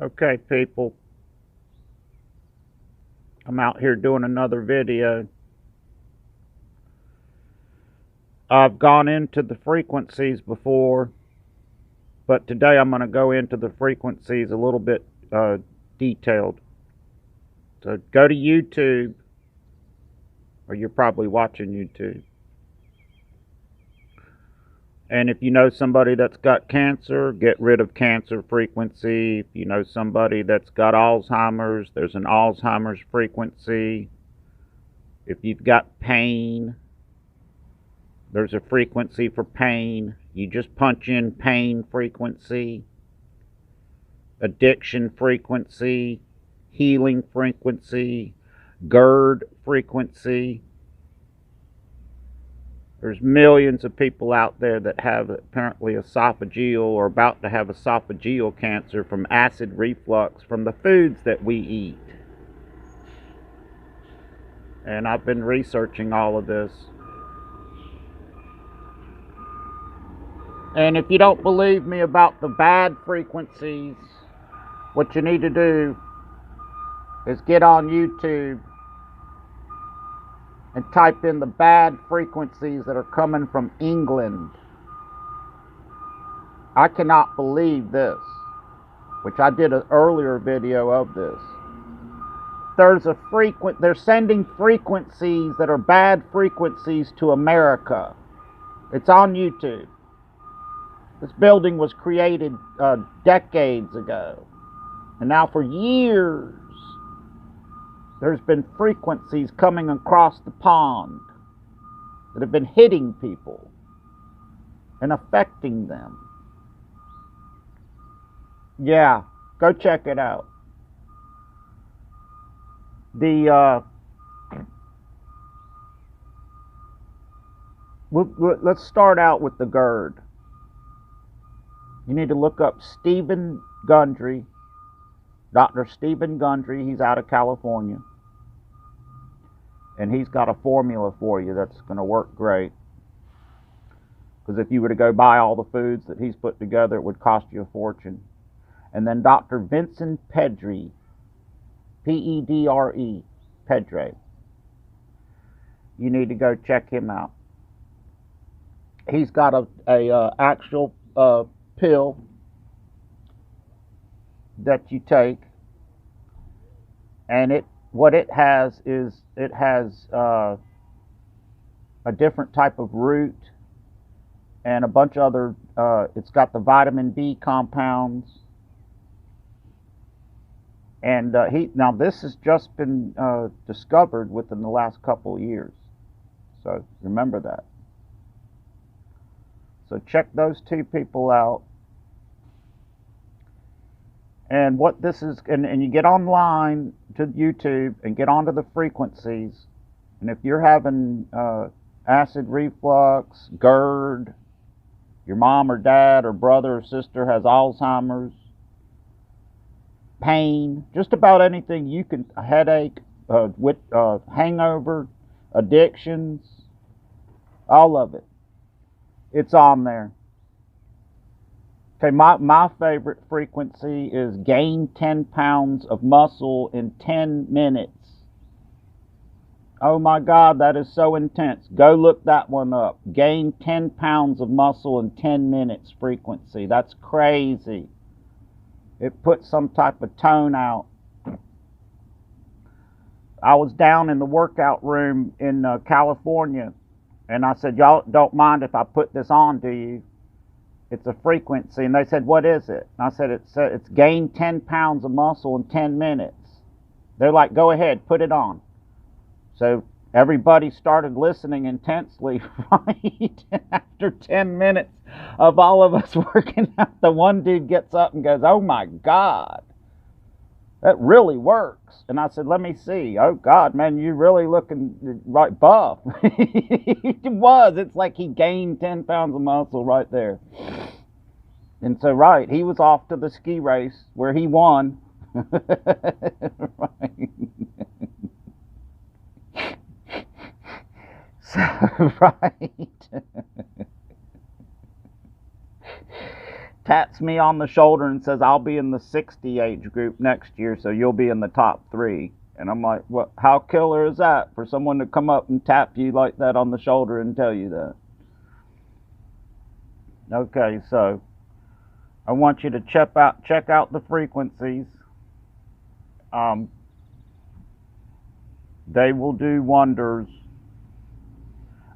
Okay, people, I'm out here doing another video. I've gone into the frequencies before, but today I'm going to go into the frequencies a little bit detailed. So go to YouTube, or you're probably watching YouTube. And if you know somebody that's got cancer, get rid of cancer frequency. If you know somebody that's got Alzheimer's, there's an Alzheimer's frequency. If you've got pain, there's a frequency for pain. You just punch in pain frequency, addiction frequency, healing frequency, GERD frequency. There's millions of people out there that have apparently esophageal or about to have esophageal cancer from acid reflux from the foods that we eat. And I've been researching all of this. And if you don't believe me about the bad frequencies, what you need to do is get on YouTube and type in the bad frequencies that are coming from England. I cannot believe this, which I did an earlier video of this. They're sending frequencies that are bad frequencies to America. It's on YouTube. This building was created decades ago. And now for years, there's been frequencies coming across the pond that have been hitting people and affecting them. Yeah, go check it out. Let's start out with the GERD. You need to look up Stephen Gundry, Dr. Stephen Gundry. He's out of California. And he's got a formula for you that's going to work great. Because if you were to go buy all the foods that he's put together, it would cost you a fortune. And then Dr. Vincent Pedre, P-E-D-R-E, Pedre. You need to go check him out. He's got a actual pill that you take, and what it has is a different type of root and a bunch of other. It's got the vitamin B compounds, and now this has just been discovered within the last couple of years. So remember that. So check those two people out. And what this is, and you get online to YouTube and get onto the frequencies. And if you're having acid reflux, GERD, your mom or dad or brother or sister has Alzheimer's, pain, just about anything you can, a headache, hangover, addictions, all of it. It's on there. Okay, my favorite frequency is gain 10 pounds of muscle in 10 minutes. Oh my God, that is so intense. Go look that one up. Gain 10 pounds of muscle in 10 minutes frequency. That's crazy. It puts some type of tone out. I was down in the workout room in California, and I said, y'all don't mind if I put this on, do you? It's a frequency. And they said, what is it? And I said, it's gain 10 pounds of muscle in 10 minutes. They're like, go ahead, put it on. So everybody started listening intensely, right? After 10 minutes of all of us working out, the one dude gets up and goes, oh my God, that really works. And I said, let me see. Oh God, man, you're really looking right buff. It was. It's like he gained 10 pounds of muscle right there. And so, right, he was off to the ski race where he won. Right. So, right. taps me on the shoulder and says, I'll be in the 60 age group next year, so you'll be in the top 3. And I'm like, what? How killer is that for someone to come up and tap you like that on the shoulder and tell you that? Okay, so I want you to check out the frequencies. They will do wonders.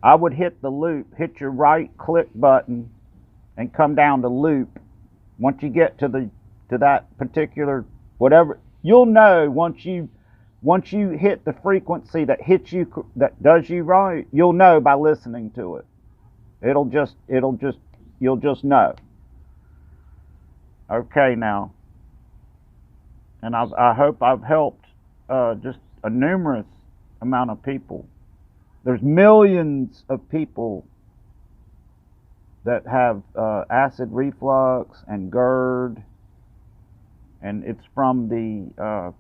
I would hit the loop, hit your right click button, and come down to loop. Once you get to that particular whatever, you'll know once you hit the frequency that hits you, that does you right. You'll know by listening to it. You'll just know. Okay, now, and I hope I've helped just a numerous amount of people. There's millions of people that have acid reflux and GERD, and it's from the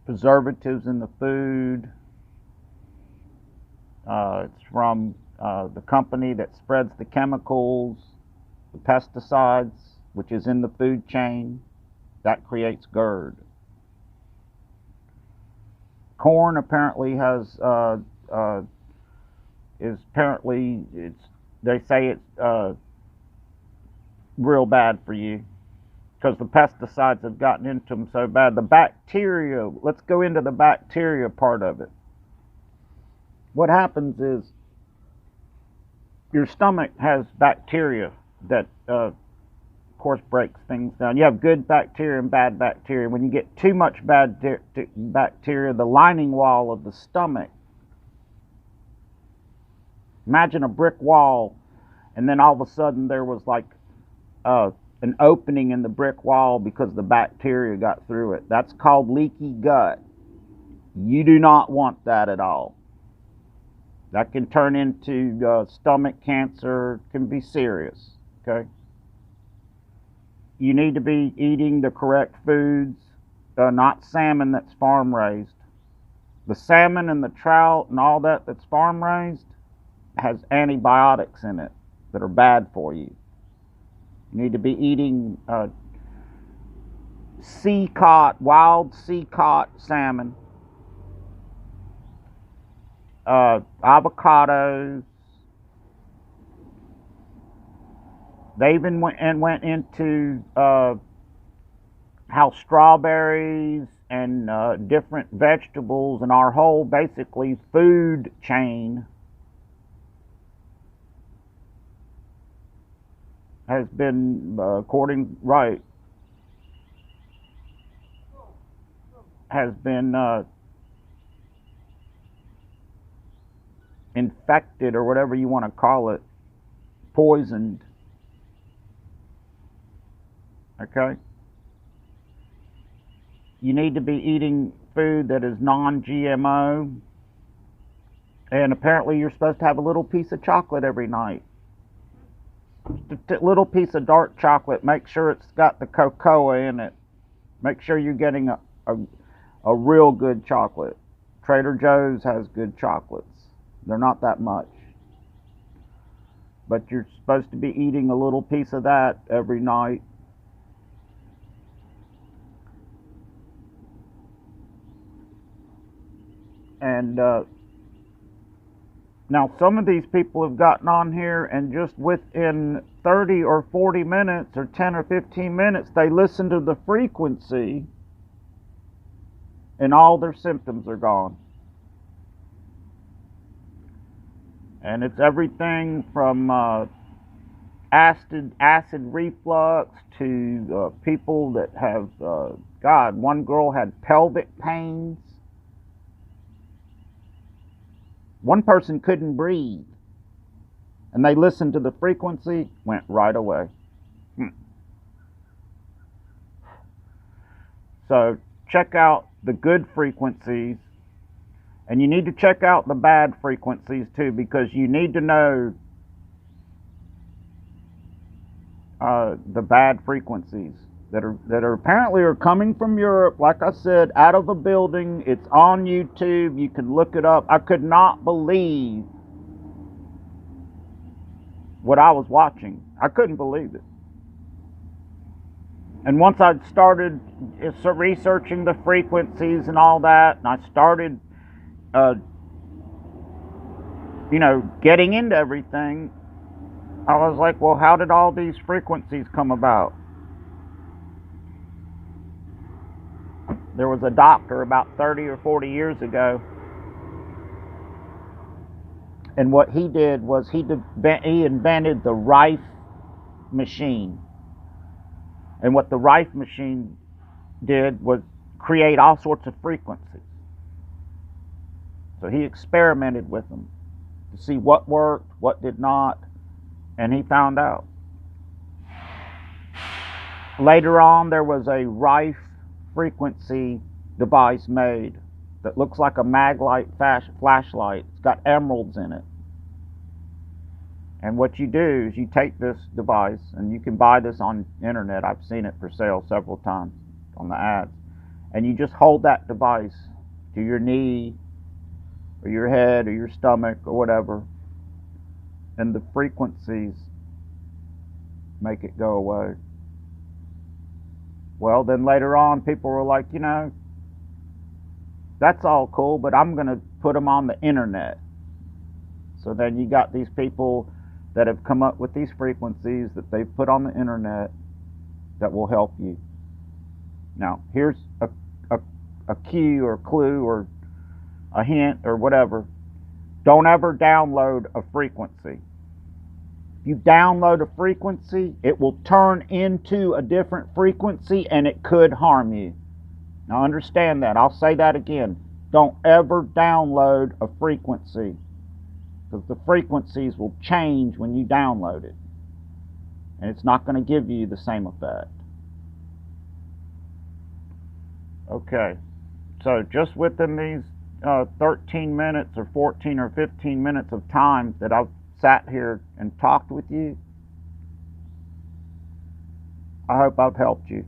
preservatives in the food. It's from the company that spreads the chemicals, the pesticides, which is in the food chain. That creates GERD. Corn apparently has they say it's real bad for you because the pesticides have gotten into them so bad. The bacteria, let's go into the bacteria part of it. What happens is your stomach has bacteria that of course breaks things down. You have good bacteria and bad bacteria. When you get too much bad bacteria, the lining wall of the stomach, imagine a brick wall, and then all of a sudden there was like an opening in the brick wall because the bacteria got through it. That's called leaky gut. You do not want that at all. That can turn into stomach cancer, can be serious, okay? You need to be eating the correct foods, not salmon that's farm raised. The salmon and the trout and all that's farm raised has antibiotics in it that are bad for you. You need to be eating wild sea-caught salmon, avocados. They even went into how strawberries and different vegetables and our whole basically food chain has been infected, or whatever you want to call it, poisoned. Okay? You need to be eating food that is non-GMO. And apparently you're supposed to have a little piece of chocolate every night. Just a little piece of dark chocolate. Make sure it's got the cocoa in it. Make sure you're getting a real good chocolate. Trader Joe's has good chocolates. They're not that much. But you're supposed to be eating a little piece of that every night. And now some of these people have gotten on here, and just within 30 or 40 minutes or 10 or 15 minutes, they listen to the frequency and all their symptoms are gone. And it's everything from acid reflux to people that have, one girl had pelvic pains. One person couldn't breathe, and they listened to the frequency, went right away. So check out the good frequencies, and you need to check out the bad frequencies too, because you need to know the bad frequencies that are apparently coming from Europe. Like I said, out of a building. It's on YouTube. You can look it up. I could not believe what I was watching. I couldn't believe it. And once I'd started researching the frequencies and all that, and I started, getting into everything, I was like, well, how did all these frequencies come about? There was a doctor about 30 or 40 years ago, and what he did was he invented the Rife machine. And what the Rife machine did was create all sorts of frequencies. So he experimented with them to see what worked, what did not, and he found out. Later on, there was a Rife frequency device made that looks like a Maglite flashlight. It's got emeralds in it. And what you do is you take this device, and you can buy this on the internet. I've seen it for sale several times on the ads. And you just hold that device to your knee or your head or your stomach or whatever, and the frequencies make it go away. Well, then later on, people were like, that's all cool, but I'm going to put them on the internet. So then you got these people that have come up with these frequencies that they've put on the internet that will help you. Now, here's a cue or clue or a hint or whatever. Don't ever download a frequency. If you download a frequency, it will turn into a different frequency and it could harm you. Now understand that. I'll say that again. Don't ever download a frequency, because the frequencies will change when you download it, and it's not going to give you the same effect. Okay, so just within these 13 minutes or 14 or 15 minutes of time that I've sat here and talked with you, I hope I've helped you.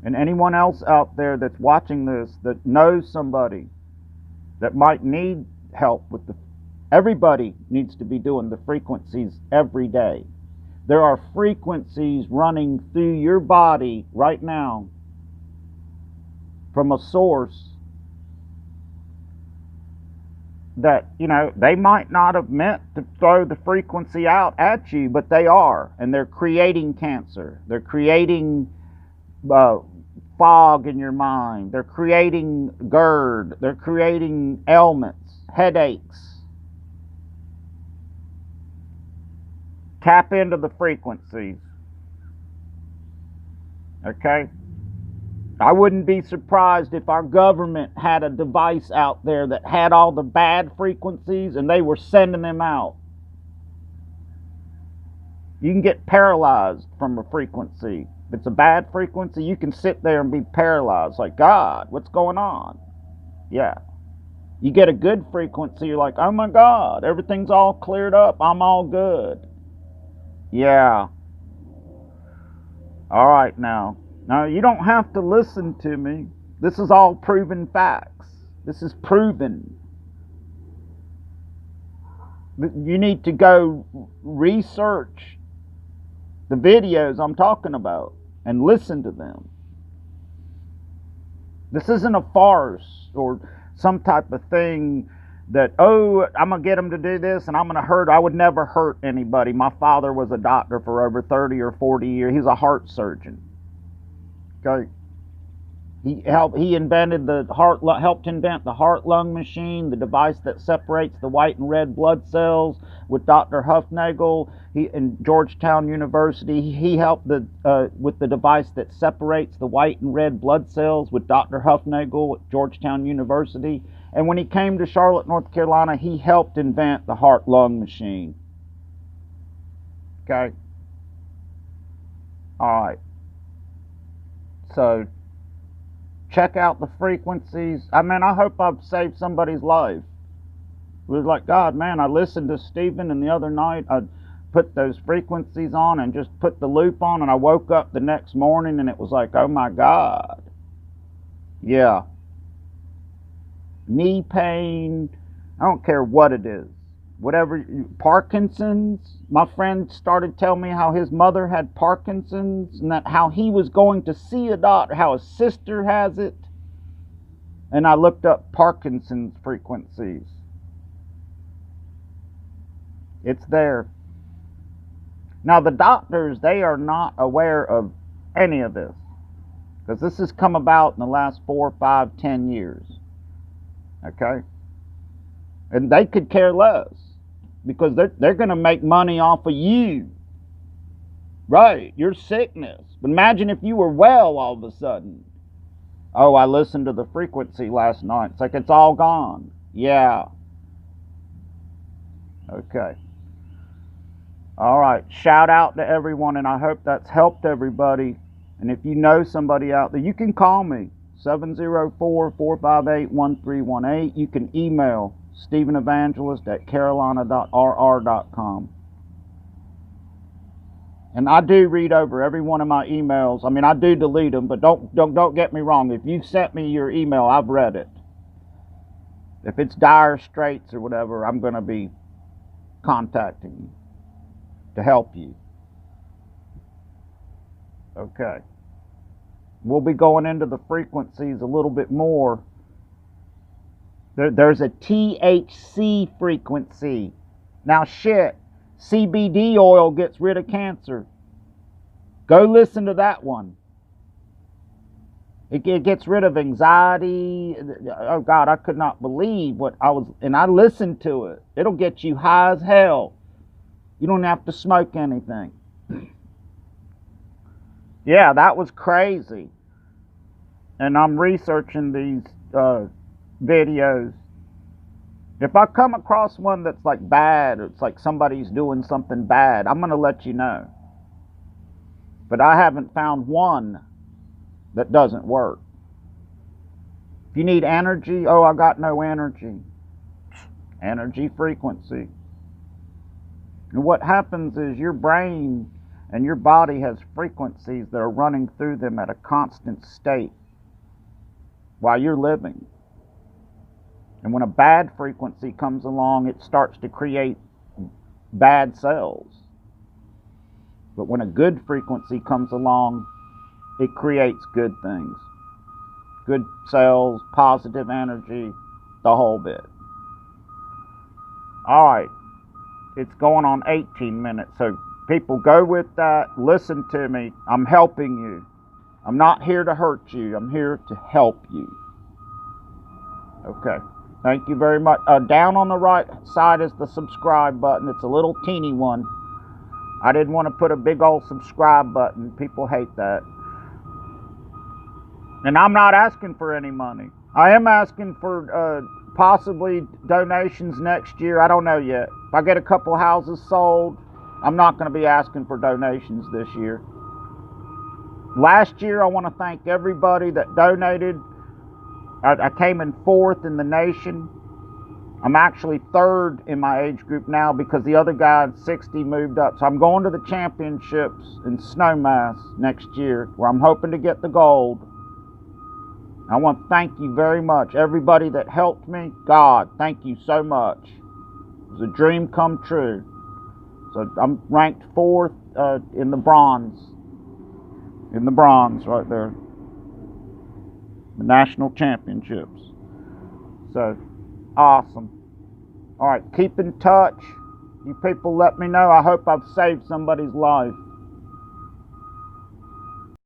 And anyone else out there that's watching this that knows somebody that might need help with everybody needs to be doing the frequencies every day. There are frequencies running through your body right now from a source that, they might not have meant to throw the frequency out at you, but they are, and they're creating cancer. They're creating fog in your mind. They're creating GERD. They're creating ailments, headaches. Tap into the frequencies. Okay? I wouldn't be surprised if our government had a device out there that had all the bad frequencies and they were sending them out. You can get paralyzed from a frequency. If it's a bad frequency, you can sit there and be paralyzed. Like, God, what's going on? Yeah. You get a good frequency, you're like, oh my God, everything's all cleared up. I'm all good. Yeah. All right now. Now, you don't have to listen to me. This is all proven facts. This is proven. You need to go research the videos I'm talking about and listen to them. This isn't a farce or some type of thing that, I'm going to get them to do this and I'm going to hurt. I would never hurt anybody. My father was a doctor for over 30 or 40 years. He's a heart surgeon. Okay. Helped invent the heart-lung machine, the device that separates the white and red blood cells with Dr. Hufnagel. In Georgetown University, he helped with the device that separates the white and red blood cells with Dr. Hufnagel at Georgetown University. And when he came to Charlotte, North Carolina, he helped invent the heart-lung machine. Okay? All right. So, check out the frequencies. I hope I've saved somebody's life. It was like, God, man, I listened to Stephen, and the other night I put those frequencies on and just put the loop on, and I woke up the next morning and it was like, oh my God. Yeah. Knee pain. I don't care what it is. whatever, Parkinson's. My friend started telling me how his mother had Parkinson's and that how he was going to see a doctor, how his sister has it. And I looked up Parkinson's frequencies. It's there. Now the doctors, they are not aware of any of this, because this has come about in the last 4, 5, 10 years. Okay? And they could care less, because they're going to make money off of you. Right, your sickness. But imagine if you were well all of a sudden. Oh, I listened to the frequency last night. It's like it's all gone. Yeah. Okay. All right. Shout out to everyone, and I hope that's helped everybody. And if you know somebody out there, you can call me, 704-458-1318. You can email StephenEvangelist@carolina.rr.com. And I do read over every one of my emails. I mean, I do delete them, but don't get me wrong. If you sent me your email, I've read it. If it's dire straits or whatever, I'm going to be contacting you to help you. Okay. We'll be going into the frequencies a little bit more. There's a THC frequency. Now, shit, CBD oil gets rid of cancer. Go listen to that one. It gets rid of anxiety. Oh God, I could not believe what I was, and I listened to it. It'll get you high as hell. You don't have to smoke anything. Yeah, that was crazy. And I'm researching these videos. If I come across one that's like bad, it's like somebody's doing something bad, I'm going to let you know. But I haven't found one that doesn't work. If you need energy, oh, I got no energy. Energy frequency. And what happens is your brain and your body has frequencies that are running through them at a constant state while you're living. And when a bad frequency comes along, it starts to create bad cells. But when a good frequency comes along, it creates good things. Good cells, positive energy, the whole bit. All right. It's going on 18 minutes, so people, go with that. Listen to me. I'm helping you. I'm not here to hurt you. I'm here to help you. Okay. Thank you very much. Down on the right side is the subscribe button. It's a little teeny one. I didn't want to put a big old subscribe button. People hate that. And I'm not asking for any money. I am asking for possibly donations next year. I don't know yet. If I get a couple houses sold, I'm not going to be asking for donations this year. Last year, I want to thank everybody that donated. I came in 4th in the nation. I'm actually 3rd in my age group now because the other guy at 60 moved up. So I'm going to the championships in Snowmass next year, where I'm hoping to get the gold. I want to thank you very much. Everybody that helped me, God, thank you so much. It was a dream come true. So I'm ranked 4th in the bronze. In the bronze right there. The national championships. So, awesome. All right, keep in touch. You people let me know. I hope I've saved somebody's life.